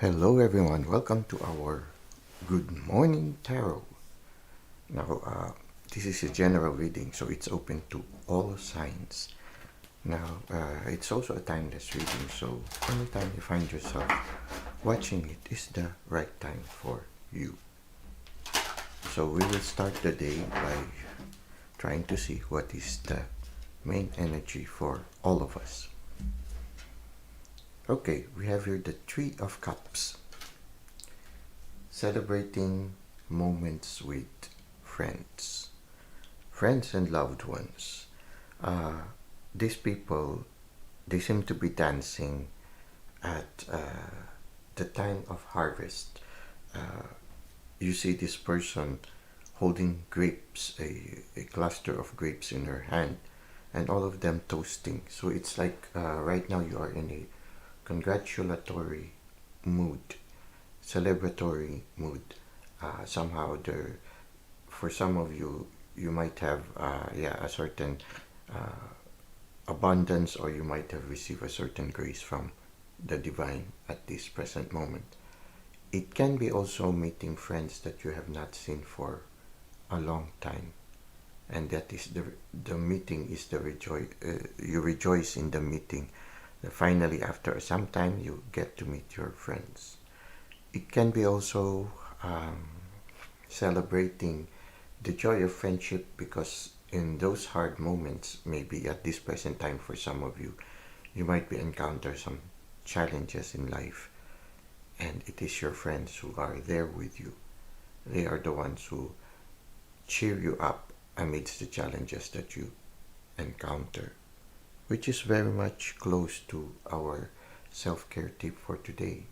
Hello, everyone. Welcome to our Good Morning Tarot. Now, this is a general reading, so it's open to all signs. Now, it's also a timeless reading, so anytime you find yourself watching it is the right time for you. So, we will start the day by trying to see what is the main energy for all of us. Okay, we have here the Three of Cups. Celebrating moments with friends and loved ones. These people, they seem to be dancing at the time of harvest. You see this person holding grapes, a cluster of grapes in her hand, and all of them toasting. So it's like right now you are in a congratulatory mood, celebratory mood. Somehow there, for some of you, you might have a certain uh, abundance, or you might have received a certain grace from the divine at this present moment. It can be also meeting friends that you have not seen for a long time, and that is the meeting is the you rejoice in the meeting. Finally, after some time, you get to meet your friends. It can be also celebrating the joy of friendship, because in those hard moments, maybe at this present time for some of you, you might be encounter some challenges in life, and it is your friends who are there with you. They are the ones who cheer you up amidst the challenges that you encounter, which is very much close to our self-care tip for today,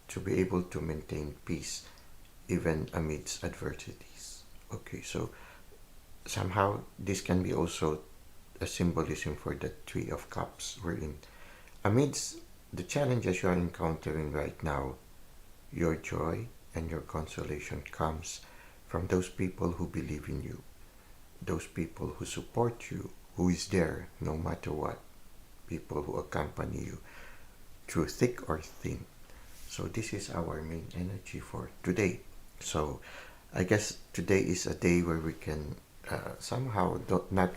to be able to maintain peace even amidst adversities. Okay, so somehow this can be also a symbolism for the Three of Cups, wherein amidst the challenges you are encountering right now, your joy and your consolation comes from those people who believe in you, those people who support you, who is there no matter what, people who accompany you through thick or thin. So this is our main energy for today. So I guess today is a day where we can somehow don't, not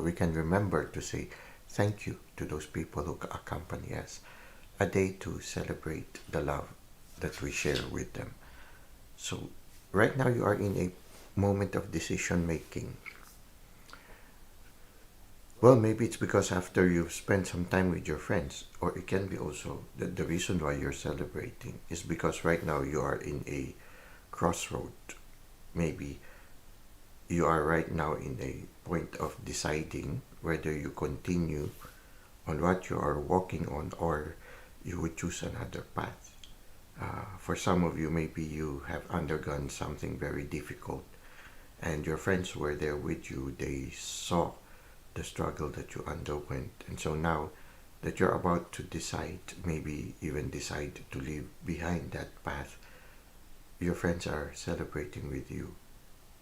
we can remember to say thank you to those people who accompany us. A day to celebrate the love that we share with them. So right now you are in a moment of decision making. Well, maybe it's because after you've spent some time with your friends, or it can be also the reason why you're celebrating is because right now you are in a crossroad. Maybe you are right now in a point of deciding whether you continue on what you are walking on, or you would choose another path. For some of you, maybe you have undergone something very difficult, and your friends were there with you. They saw the struggle that you underwent, and so now that you're about to decide, maybe even decide to leave behind that path, your friends are celebrating with you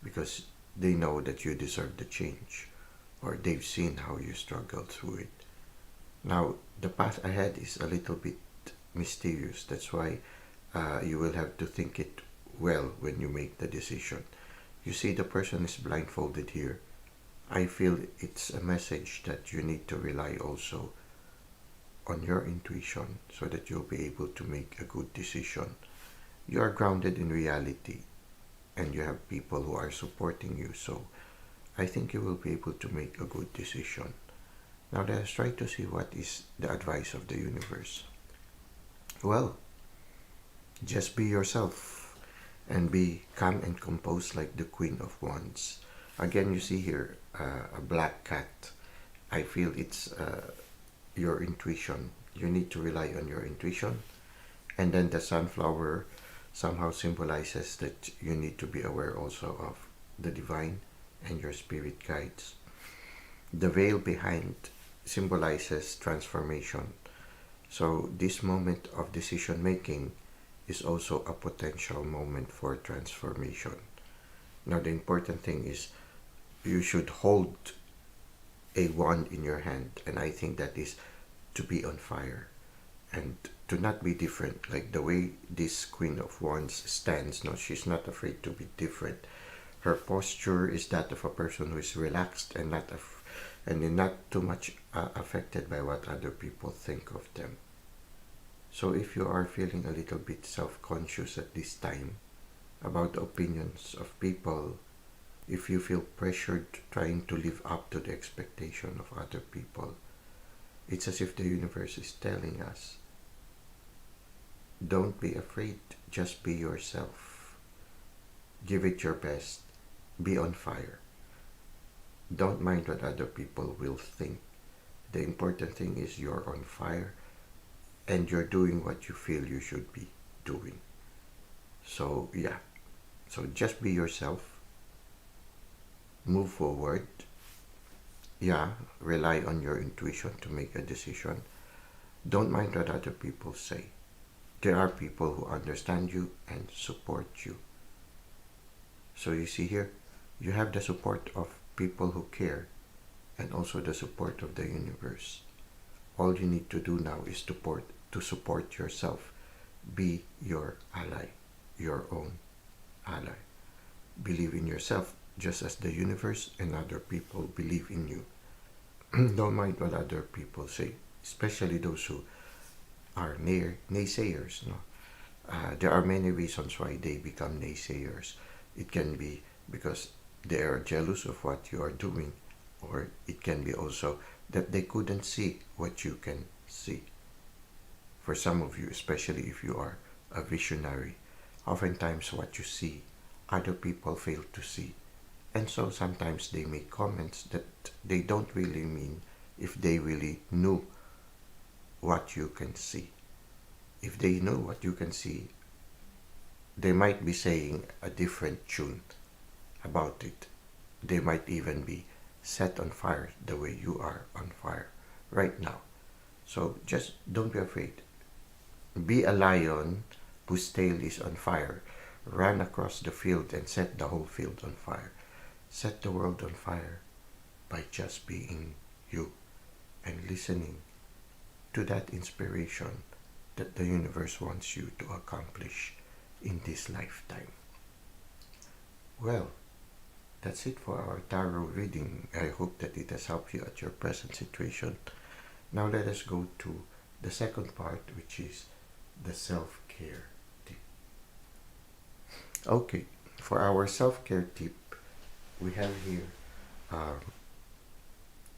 because they know that you deserve the change, or they've seen how you struggled through it. Now, the path ahead is a little bit mysterious. That's why you will have to think it well when you make the decision. You see, the person is blindfolded here. I feel it's a message that you need to rely also on your intuition so that you'll be able to make a good decision. You are grounded in reality, and you have people who are supporting you, so I think you will be able to make a good decision. Now let us try to see what is the advice of the universe. Well, just be yourself and be calm and composed like the Queen of Wands. Again, you see here a black cat. I feel it's your intuition. You need to rely on your intuition. And then the sunflower somehow symbolizes that you need to be aware also of the divine and your spirit guides. The veil behind symbolizes transformation. So this moment of decision making is also a potential moment for transformation. Now the important thing is you should hold a wand in your hand, and I think that is to be on fire. and to not be different. Like the way this Queen of Wands stands, no, she's not afraid to be different. Her posture is that of a person who is relaxed and not too much affected by what other people think of them. So if you are feeling a little bit self-conscious at this time about the opinions of people, if you feel pressured trying to live up to the expectation of other people, it's as if the universe is telling us, don't be afraid, just be yourself. Give it your best. Be on fire. Don't mind what other people will think. The important thing is you're on fire and you're doing what you feel you should be doing. So yeah, so just be yourself. Move forward. Yeah, rely on your intuition to make a decision. Don't mind what other people say. There are people who understand you and support you. So you see here, you have the support of people who care and also the support of the universe. All you need to do now is to support yourself. Be your ally, your own ally. Believe in yourself just as the universe and other people believe in you. Don't mind what other people say, especially those who are naysayers. No? There are many reasons why they become naysayers. It can be because they are jealous of what you are doing, or it can be also that they couldn't see what you can see. For some of you, especially if you are a visionary, oftentimes what you see, other people fail to see. And so sometimes they make comments that they don't really mean if they really knew what you can see. If they know what you can see, they might be saying a different tune about it. They might even be set on fire the way you are on fire right now. So just don't be afraid. Be a lion whose tail is on fire. Run across the field and set the whole field on fire. Set the world on fire by just being you and listening to that inspiration that the universe wants you to accomplish in this lifetime. Well, that's it for our tarot reading. I hope that it has helped you at your present situation. Now let us go to the second part, which is the self-care tip. Okay, for our self-care tip, we have here,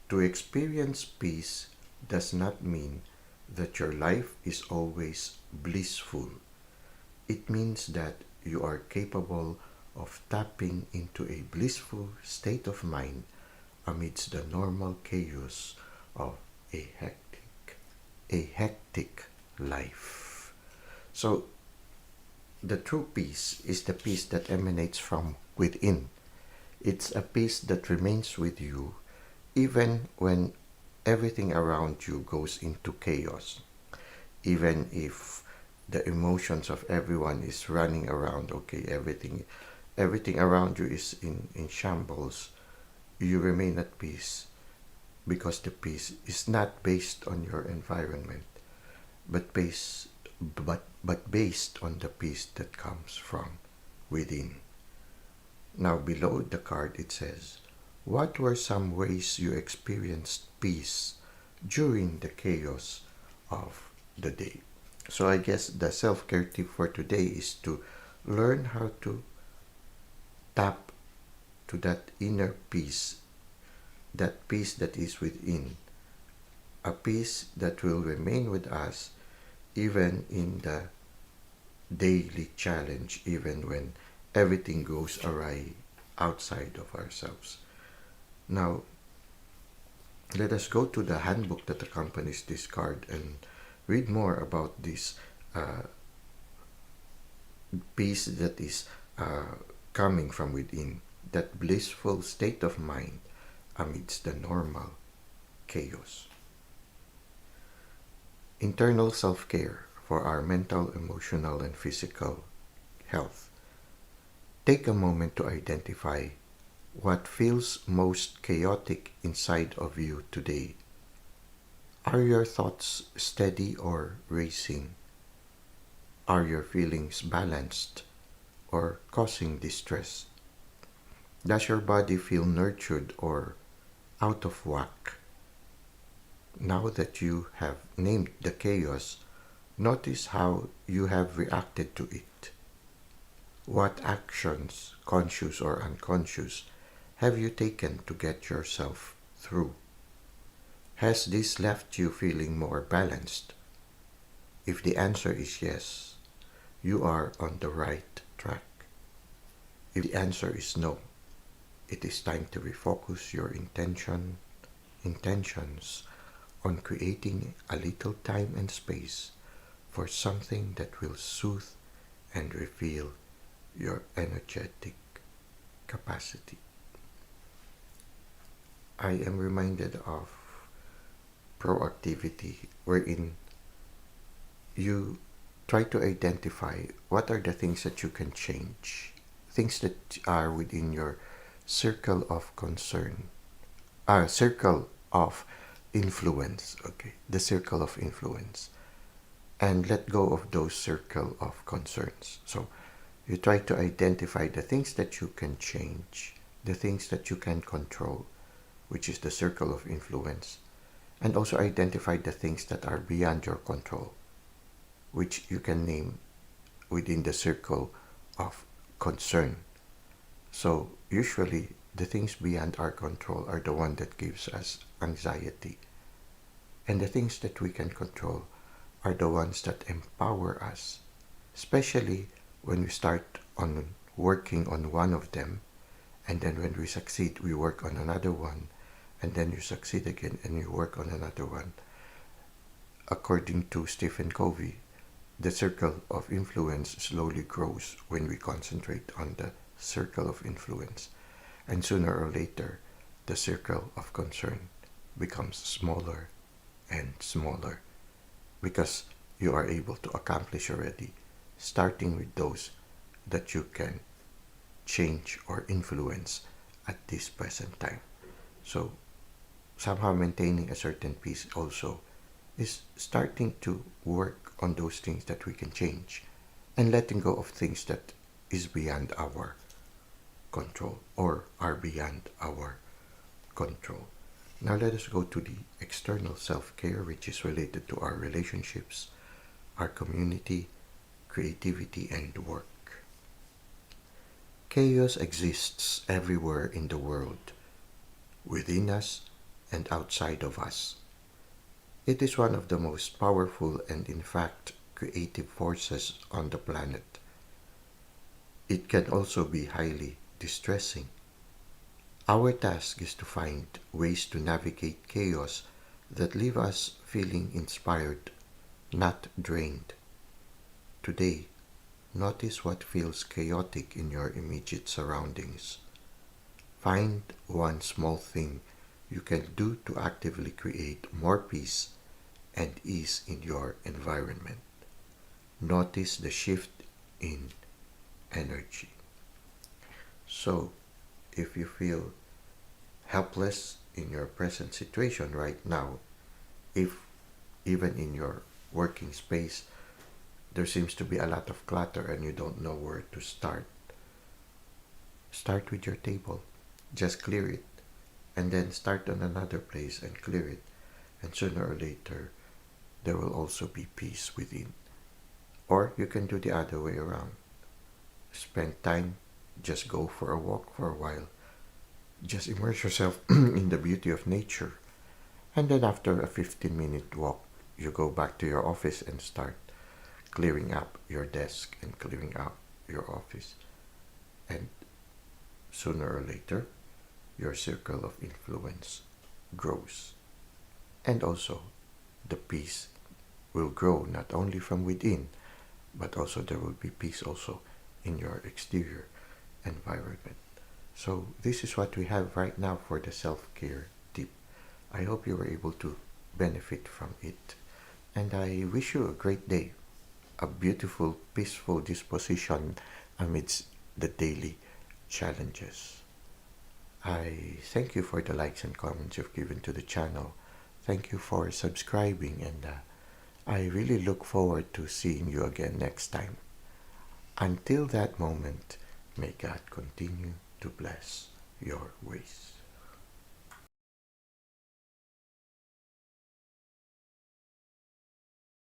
to experience peace does not mean that your life is always blissful. It means that you are capable of tapping into a blissful state of mind amidst the normal chaos of a hectic life. So the true peace is the peace that emanates from within. It's a peace that remains with you even when everything around you goes into chaos. Even if the emotions of everyone is running around, okay, everything around you is in shambles, you remain at peace because the peace is not based on your environment, but based on the peace that comes from within. Now below the card it says, what were some ways you experienced peace during the chaos of the day? So I guess the self-care tip for today is to learn how to tap to that inner peace, that peace that is within, a peace that will remain with us even in the daily challenge, even when everything goes awry outside of ourselves. Now, let us go to the handbook that accompanies this card and read more about this peace that is coming from within, that blissful state of mind amidst the normal chaos. Internal self-care for our mental, emotional, and physical health. Take a moment to identify what feels most chaotic inside of you today. Are your thoughts steady or racing? Are your feelings balanced or causing distress? Does your body feel nurtured or out of whack? Now that you have named the chaos, notice how you have reacted to it. What actions, conscious or unconscious, have you taken to get yourself through? Has this left you feeling more balanced? If the answer is yes, you are on the right track. If the answer is no, it is time to refocus your intentions on creating a little time and space for something that will soothe and reveal your energetic capacity. I am reminded of proactivity, wherein you try to identify what are the things that you can change, things that are within your circle of concern, circle of influence, okay, the circle of influence, and let go of those circle of concerns. So you try to identify the things that you can change, the things that you can control, which is the circle of influence, and also identify the things that are beyond your control, which you can name within the circle of concern. So usually the things beyond our control are the one that gives us anxiety, and the things that we can control are the ones that empower us, especially when we start on working on one of them, and then when we succeed we work on another one, and then you succeed again and you work on another one. According to Stephen Covey, the circle of influence slowly grows when we concentrate on the circle of influence, and sooner or later the circle of concern becomes smaller and smaller, because you are able to accomplish already, starting with those that you can change or influence at this present time. So somehow maintaining a certain peace also is starting to work on those things that we can change, and letting go of things that is beyond our control or are beyond our control. Now let us go to the external self-care, which is related to our relationships, our community, creativity, and work. Chaos exists everywhere in the world, within us and outside of us. It is one of the most powerful and, in fact, creative forces on the planet. It can also be highly distressing. Our task is to find ways to navigate chaos that leave us feeling inspired, not drained. Today, notice what feels chaotic in your immediate surroundings. Find one small thing you can do to actively create more peace and ease in your environment. Notice the shift in energy. So, if you feel helpless in your present situation right now, if even in your working space there seems to be a lot of clutter and you don't know where to start, start with your table. Just clear it, and then start on another place and clear it, and sooner or later there will also be peace within. Or you can do the other way around. Spend time, just go for a walk for a while. Just immerse yourself in the beauty of nature. And then after a 15-minute walk, you go back to your office and start clearing up your desk and clearing up your office. And sooner or later, your circle of influence grows. And also, the peace will grow not only from within, but also there will be peace also in your exterior environment. So this is what we have right now for the self-care tip. I hope you were able to benefit from it. And I wish you a great day, a beautiful, peaceful disposition amidst the daily challenges. I thank you for the likes and comments you've given to the channel. Thank you for subscribing, and I really look forward to seeing you again next time. Until that moment, may God continue to bless your ways.